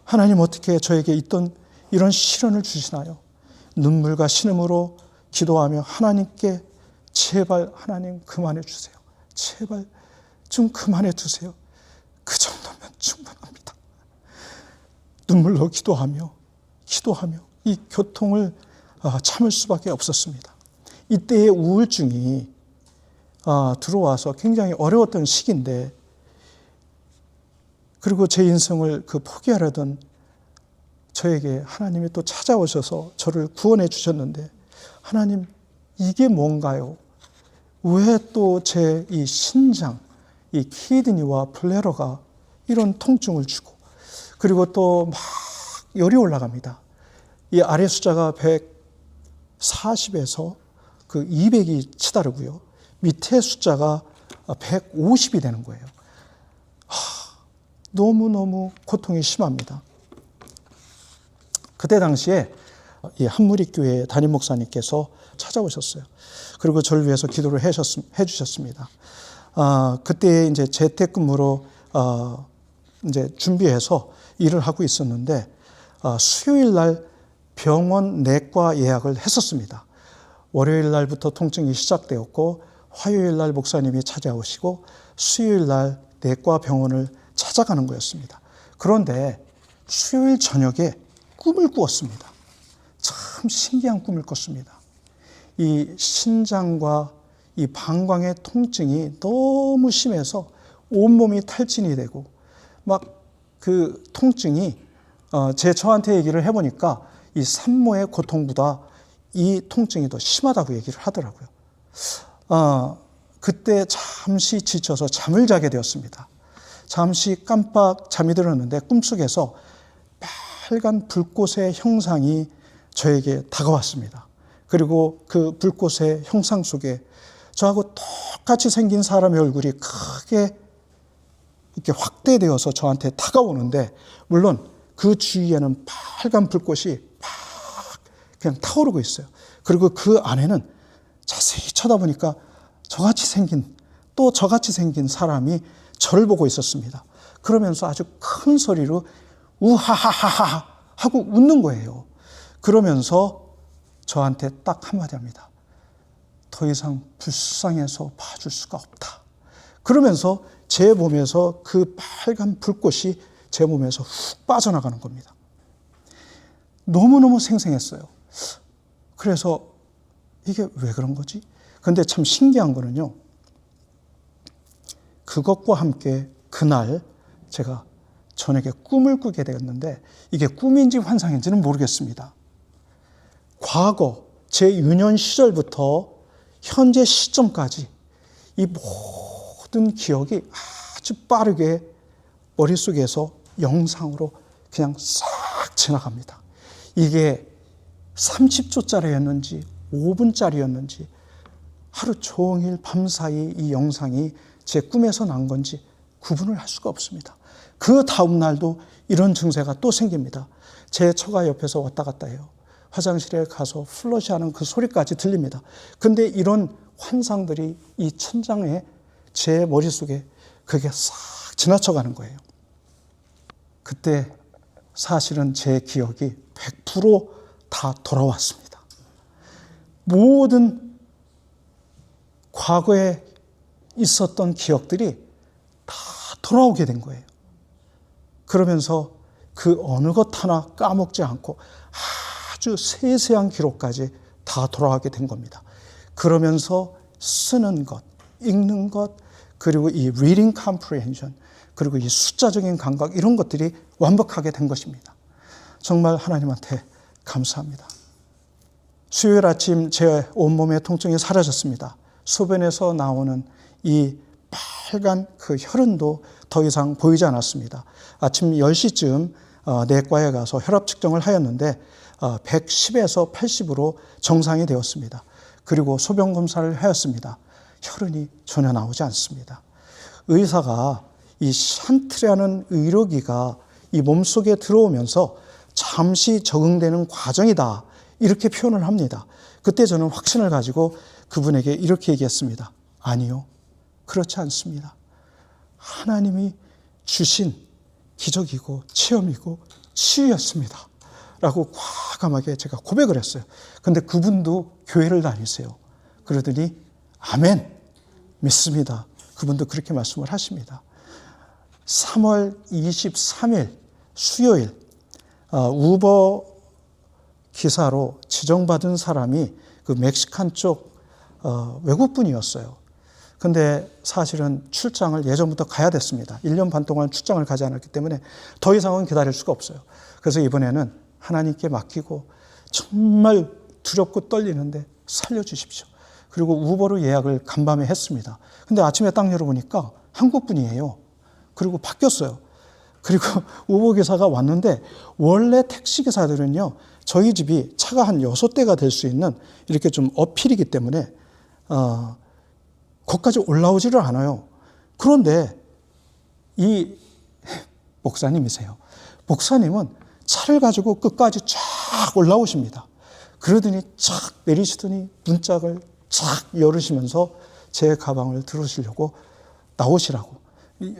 하나님 어떻게 저에게 있던 이런 시련을 주시나요? 눈물과 신음으로 기도하며 하나님께 제발 하나님 그만해 주세요. 제발 좀 그만해 주세요. 그 정도면 충분합니다. 눈물로 기도하며 이 고통을 참을 수밖에 없었습니다. 이때의 우울증이 들어와서 굉장히 어려웠던 시기인데 그리고 제 인생을 포기하려던 저에게 하나님이 또 찾아오셔서 저를 구원해 주셨는데 하나님 이게 뭔가요? 왜 또 제 이 신장, 이 키드니와 블레러가 이런 통증을 주고 그리고 또 막 열이 올라갑니다. 이 아래 숫자가 140에서 200이 치다르고요. 밑에 숫자가 150이 되는 거예요. 너무너무 고통이 심합니다. 그때 당시에 이 한무리교회 담임 목사님께서 찾아오셨어요. 그리고 저를 위해서 기도를 해주셨습니다. 그때 이제 재택근무로 이제 준비해서 일을 하고 있었는데 수요일 날 병원 내과 예약을 했었습니다. 월요일 날부터 통증이 시작되었고 화요일 날 목사님이 찾아오시고 수요일 날 내과 병원을 찾아가는 거였습니다. 그런데 수요일 저녁에 꿈을 꾸었습니다. 참 신기한 꿈을 꿨습니다. 이 신장과 이 방광의 통증이 너무 심해서 온몸이 탈진이 되고 막 그 통증이 저한테 얘기를 해보니까 이 산모의 고통보다 이 통증이 더 심하다고 얘기를 하더라고요. 그때 잠시 지쳐서 잠을 자게 되었습니다. 잠시 깜빡 잠이 들었는데 꿈속에서 빨간 불꽃의 형상이 저에게 다가왔습니다. 그리고 그 불꽃의 형상 속에 저하고 똑같이 생긴 사람의 얼굴이 크게 이렇게 확대되어서 저한테 다가오는데 물론 그 주위에는 빨간 불꽃이 막 그냥 타오르고 있어요. 그리고 그 안에는 자세히 쳐다보니까 저같이 생긴 사람이 저를 보고 있었습니다. 그러면서 아주 큰 소리로 우하하하하 하고 웃는 거예요. 그러면서 저한테 딱 한마디 합니다. 더 이상 불쌍해서 봐줄 수가 없다. 그러면서 제 몸에서 그 빨간 불꽃이 제 몸에서 훅 빠져나가는 겁니다. 너무너무 생생했어요. 그래서 이게 왜 그런 거지? 근데 참 신기한 거는요. 그것과 함께 그날 제가 저녁에 꿈을 꾸게 되었는데 이게 꿈인지 환상인지는 모르겠습니다. 과거 제 유년 시절부터 현재 시점까지 이 모든 기억이 아주 빠르게 머릿속에서 영상으로 그냥 싹 지나갑니다. 이게 30초짜리였는지 5분짜리였는지 하루 종일 밤사이 이 영상이 제 꿈에서 난 건지 구분을 할 수가 없습니다. 그 다음 날도 이런 증세가 또 생깁니다. 제 처가 옆에서 왔다 갔다 해요. 화장실에 가서 플러시하는 그 소리까지 들립니다. 근데 이런 환상들이 이 천장에 제 머릿속에 그게 싹 지나쳐가는 거예요. 그때 사실은 제 기억이 100%다 돌아왔습니다. 모든 과거에 있었던 기억들이 다 돌아오게 된 거예요. 그러면서 그 어느 것 하나 까먹지 않고 아주 세세한 기록까지 다 돌아가게 된 겁니다. 그러면서 쓰는 것, 읽는 것, 그리고 이 reading comprehension, 그리고 이 숫자적인 감각, 이런 것들이 완벽하게 된 것입니다. 정말 하나님한테 감사합니다. 수요일 아침 제 온몸의 통증이 사라졌습니다. 소변에서 나오는 이 빨간 그 혈흔도 더 이상 보이지 않았습니다. 아침 10시쯤 내과에 가서 혈압 측정을 하였는데 110에서 80으로 정상이 되었습니다. 그리고 소변 검사를 하였습니다. 혈흔이 전혀 나오지 않습니다. 의사가 이 샨트라는 의료기가 이 몸속에 들어오면서 잠시 적응되는 과정이다, 이렇게 표현을 합니다. 그때 저는 확신을 가지고 그분에게 이렇게 얘기했습니다. 아니요, 그렇지 않습니다. 하나님이 주신 기적이고 체험이고 치유였습니다 라고 과감하게 제가 고백을 했어요. 근데 그분도 교회를 다니세요. 그러더니 아멘, 믿습니다. 그분도 그렇게 말씀을 하십니다. 3월 23일 수요일 우버 기사로 지정받은 사람이 그 멕시칸 쪽 외국분이었어요. 근데 사실은 출장을 예전부터 가야 됐습니다. 1년 반 동안 출장을 가지 않았기 때문에 더 이상은 기다릴 수가 없어요. 그래서 이번에는 하나님께 맡기고 정말 두렵고 떨리는데 살려주십시오. 그리고 우버로 예약을 간밤에 했습니다. 근데 아침에 딱 열어보니까 한국분이에요. 그리고 바뀌었어요. 그리고 우버 기사가 왔는데 원래 택시 기사들은요, 저희 집이 차가 한 6대가 될 수 있는 이렇게 좀 어필이기 때문에 거기까지 올라오지를 않아요. 그런데 이 목사님이세요. 목사님은 차를 가지고 끝까지 쫙 올라오십니다. 그러더니 쫙 내리시더니 문짝을 쫙 열으시면서 제 가방을 들으시려고 나오시라고. 이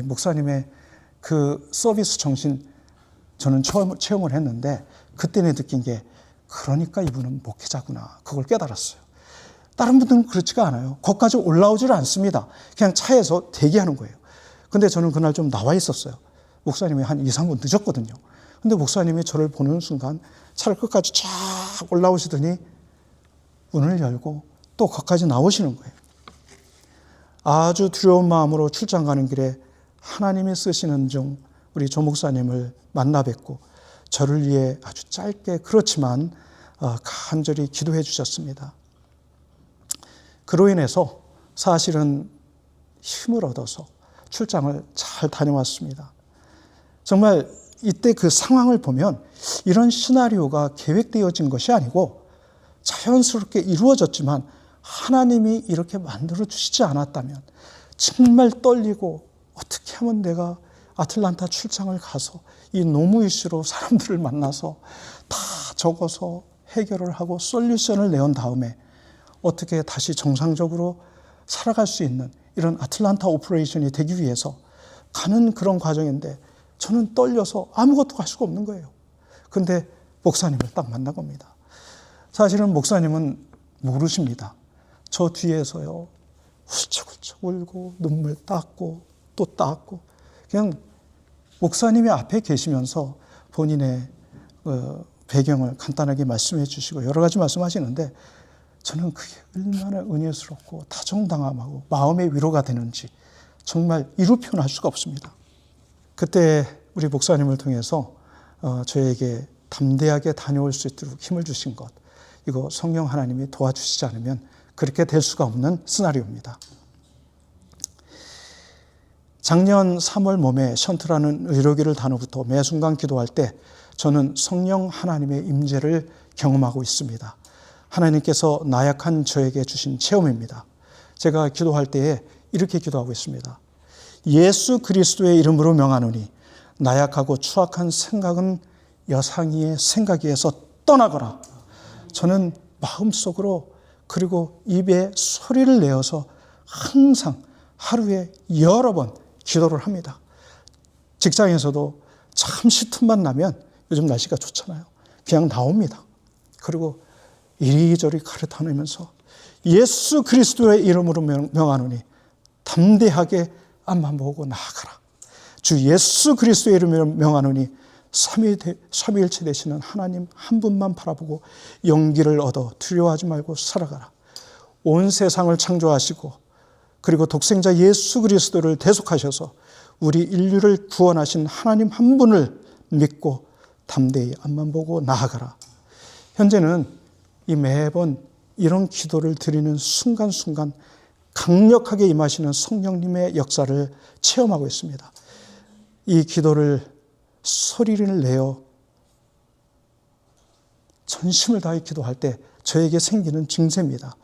목사님의 그 서비스 정신 저는 체험을 했는데 그때는 느낀 게, 그러니까 이분은 목회자구나, 그걸 깨달았어요. 다른 분들은 그렇지가 않아요. 거기까지 올라오지를 않습니다. 그냥 차에서 대기하는 거예요. 근데 저는 그날 좀 나와 있었어요. 목사님이 한 2, 3분 늦었거든요. 근데 목사님이 저를 보는 순간 차를 끝까지 쫙 올라오시더니 문을 열고 또 거기까지 나오시는 거예요. 아주 두려운 마음으로 출장 가는 길에 하나님이 쓰시는 중 우리 조 목사님을 만나 뵙고 저를 위해 아주 짧게 그렇지만 간절히 기도해 주셨습니다. 그로 인해서 사실은 힘을 얻어서 출장을 잘 다녀왔습니다. 정말 이때 그 상황을 보면 이런 시나리오가 계획되어진 것이 아니고 자연스럽게 이루어졌지만 하나님이 이렇게 만들어 주시지 않았다면 정말 떨리고 어떻게 하면 내가 아틀란타 출장을 가서 이 노무 이슈로 사람들을 만나서 다 적어서 해결을 하고 솔루션을 내온 다음에 어떻게 다시 정상적으로 살아갈 수 있는 이런 아틀란타 오퍼레이션이 되기 위해서 가는 그런 과정인데 저는 떨려서 아무것도 할 수가 없는 거예요. 근데 목사님을 딱 만난 겁니다. 사실은 목사님은 모르십니다. 저 뒤에서요, 훌쩍훌쩍 울고 눈물 닦고 또 닦고, 그냥 목사님이 앞에 계시면서 본인의 배경을 간단하게 말씀해 주시고 여러 가지 말씀하시는데 저는 그게 얼마나 은혜스럽고 다정당함하고 마음의 위로가 되는지 정말 이루 표현할 수가 없습니다. 그때 우리 목사님을 통해서 저에게 담대하게 다녀올 수 있도록 힘을 주신 것, 이거 성령 하나님이 도와주시지 않으면 그렇게 될 수가 없는 시나리오입니다. 작년 3월 몸에 션트라는 의료기를 단후부터 매 순간 기도할 때 저는 성령 하나님의 임재를 경험하고 있습니다. 하나님께서 나약한 저에게 주신 체험입니다. 제가 기도할 때에 이렇게 기도하고 있습니다. 예수 그리스도의 이름으로 명하노니 나약하고 추악한 생각은 여상이의 생각에서 떠나거라. 저는 마음속으로 그리고 입에 소리를 내어서 항상 하루에 여러 번 기도를 합니다. 직장에서도 잠시 틈만 나면 요즘 날씨가 좋잖아요. 그냥 나옵니다. 그리고 이리저리 가르다니면서 예수 그리스도의 이름으로 명하노니 담대하게 앞만 보고 나아가라. 주 예수 그리스도의 이름으로 명하노니 삼위일체 되시는 하나님 한 분만 바라보고 용기를 얻어 두려워하지 말고 살아가라. 온 세상을 창조하시고 그리고 독생자 예수 그리스도를 대속하셔서 우리 인류를 구원하신 하나님 한 분을 믿고 담대히 앞만 보고 나아가라. 현재는 이 매번 이런 기도를 드리는 순간순간 강력하게 임하시는 성령님의 역사를 체험하고 있습니다. 이 기도를 소리를 내어 전심을 다해 기도할 때 저에게 생기는 증세입니다.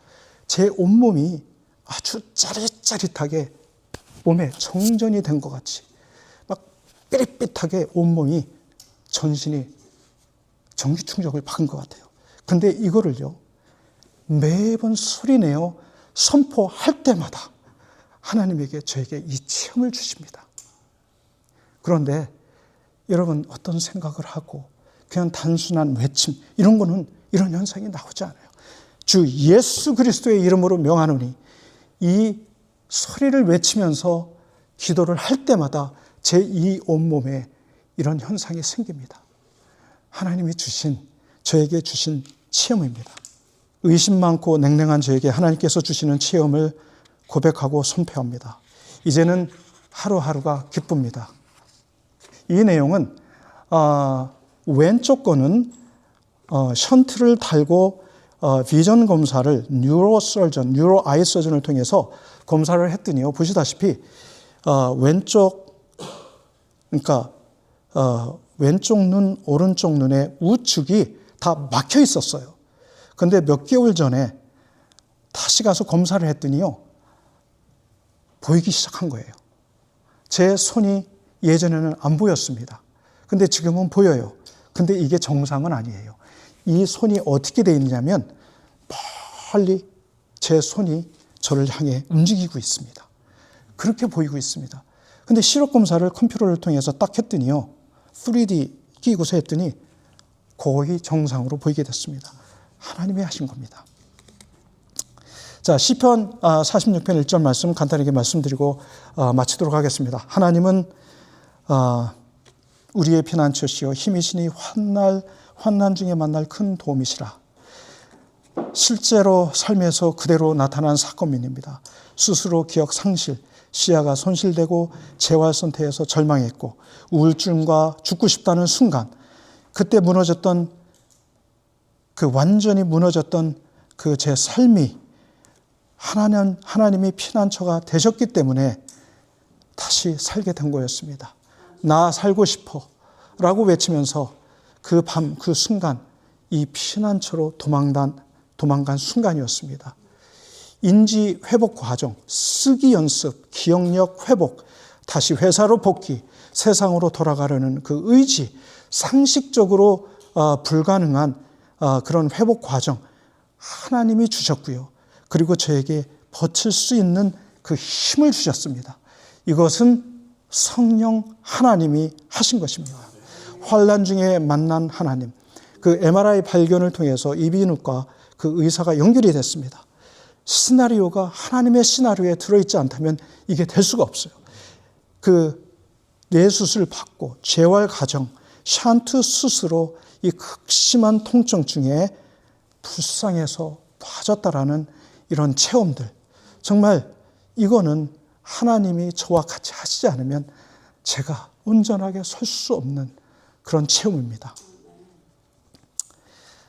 제 온몸이 아주 짜릿짜릿하게 몸에 정전이 된 것 같이 막 삐릿삐릿하게 온몸이 전신이 전기 충격을 받은 것 같아요. 근데 이거를요 매번 소리내어 선포할 때마다 하나님에게 저에게 이 체험을 주십니다. 그런데 여러분 어떤 생각을 하고 그냥 단순한 외침 이런 거는 이런 현상이 나오지 않아요. 주 예수 그리스도의 이름으로 명하노니 이 소리를 외치면서 기도를 할 때마다 제 이 온몸에 이런 현상이 생깁니다. 하나님이 저에게 주신 체험입니다. 의심 많고 냉랭한 저에게 하나님께서 주시는 체험을 고백하고 선포합니다. 이제는 하루하루가 기쁩니다. 이 내용은 왼쪽 거는 션트를 달고 비전 검사를 뉴로 아이 서전을 통해서 검사를 했더니요. 보시다시피 왼쪽 눈, 오른쪽 눈의 우측이 다 막혀 있었어요. 그런데 몇 개월 전에 다시 가서 검사를 했더니요. 보이기 시작한 거예요. 제 손이 예전에는 안 보였습니다. 근데 지금은 보여요. 근데 이게 정상은 아니에요. 이 손이 어떻게 되어 있냐면 멀리 제 손이 저를 향해 움직이고 있습니다. 그렇게 보이고 있습니다. 근데 시력 검사를 컴퓨터를 통해서 딱 했더니요. 3D 끼고서 했더니 거의 정상으로 보이게 됐습니다. 하나님이 하신 겁니다. 자, 시편 46편 1절 말씀 간단하게 말씀드리고 마치도록 하겠습니다. 하나님은 우리의 피난처시요 힘이시니 환난 중에 만날 큰 도움이시라. 실제로 삶에서 그대로 나타난 사건입니다. 스스로 기억 상실, 시야가 손실되고 재활선택에서 절망했고 우울증과 죽고 싶다는 순간 그때 무너졌던 완전히 무너졌던 제 삶이 하나님이 피난처가 되셨기 때문에 다시 살게 된 거였습니다. 나 살고 싶어 라고 외치면서 그 밤, 그 순간 이 피난처로 도망간 순간이었습니다. 인지 회복 과정, 쓰기 연습, 기억력 회복, 다시 회사로 복귀, 세상으로 돌아가려는 그 의지, 상식적으로 불가능한 그런 회복 과정 하나님이 주셨고요. 그리고 저에게 버틸 수 있는 그 힘을 주셨습니다. 이것은 성령 하나님이 하신 것입니다. 환난 중에 만난 하나님, 그 MRI 발견을 통해서 이비인후과 그 의사가 연결이 됐습니다. 시나리오가 하나님의 시나리오에 들어있지 않다면 이게 될 수가 없어요. 그 뇌수술 받고 재활 과정, 샨트 수술로 이 극심한 통증중에 불쌍해서 빠졌다라는 이런 체험들. 정말 이거는 하나님이 저와 같이 하시지 않으면 제가 온전하게 설 수 없는 그런 체험입니다.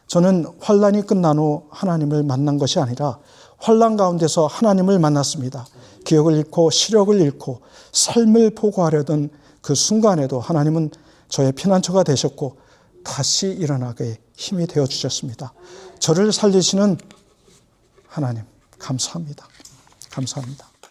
저는 환난이 끝난 후 하나님을 만난 것이 아니라 환난 가운데서 하나님을 만났습니다. 기억을 잃고 시력을 잃고 삶을 포고하려던 그 순간에도 하나님은 저의 피난처가 되셨고 다시 일어나게 힘이 되어주셨습니다. 저를 살리시는 하나님 감사합니다. 감사합니다.